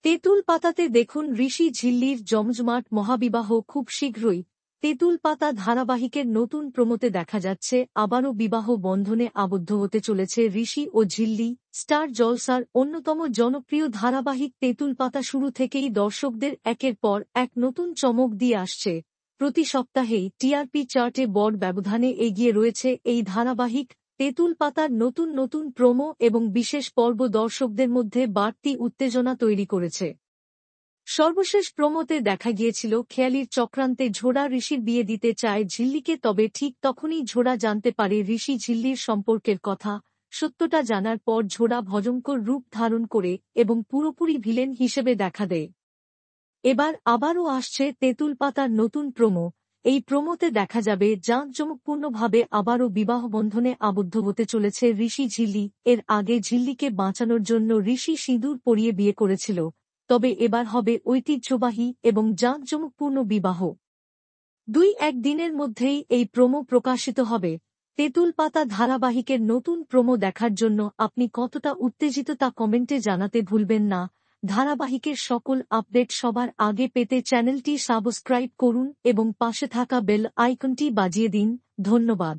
তেঁতুল পাতাতে দেখুন ঋষি ঝিল্লির জমজমাট মহাবিবাহ খুব শীঘ্রই। তেঁতুল পাতা ধারাবাহিকের নতুন প্রোমোতে দেখা যাচ্ছে আবারও বিবাহ বন্ধনে আবদ্ধ হতে চলেছে ঋষি ও ঝিল্লি। স্টার জলসার অন্যতম জনপ্রিয় ধারাবাহিক তেঁতুল পাতা শুরু থেকেই দর্শকদের একের পর এক নতুন চমক দিয়ে আসছে। প্রতি সপ্তাহেই টিআরপি চার্টে বড় ব্যবধানে এগিয়ে রয়েছে এই ধারাবাহিক। তেঁতুল পাতার নতুন নতুন প্রোমো এবং বিশেষ পর্ব দর্শকদের মধ্যে বাড়তি উত্তেজনা তৈরি করেছে। সর্বশেষ প্রোমোতে দেখা গিয়েছিল খেয়ালির চক্রান্তে ঝোড়া ঋষির বিয়ে দিতে চায় ঝিল্লিকে, তবে ঠিক তখনই ঝোড়া জানতে পারে ঋষি ঝিল্লির সম্পর্কের কথা। সত্যটা জানার পর ঝোড়া ভয়ঙ্কর রূপ ধারণ করে এবং পুরোপুরি ভিলেন হিসেবে দেখা দেয়। এবার আবারও আসছে তেঁতুল পাতার নতুন প্রোমো। এই প্রোমোতে দেখা যাবে জাঁকজমকপূর্ণভাবে আবারও বিবাহবন্ধনে আবদ্ধ হতে চলেছে ঋষি ঝিল্লি। এর আগে ঝিল্লিকে বাঁচানোর জন্য ঋষি সিঁদুর পরিয়ে বিয়ে করেছিল, তবে এবার হবে ঐতিহ্যবাহী এবং জাঁকজমকপূর্ণ বিবাহ। 2-1 দিনের মধ্যেই এই প্রোমো প্রকাশিত হবে। তেঁতুল পাতা ধারাবাহিকের নতুন প্রোমো দেখার জন্য আপনি কতটা উত্তেজিত তা কমেন্টে জানাতে ভুলবেন না। ধারাবাহিকের সকল আপডেট সবার আগে পেতে চ্যানেলটি সাবস্ক্রাইব করুন এবং পাশে থাকা বেল আইকনটি বাজিয়ে দিন। ধন্যবাদ।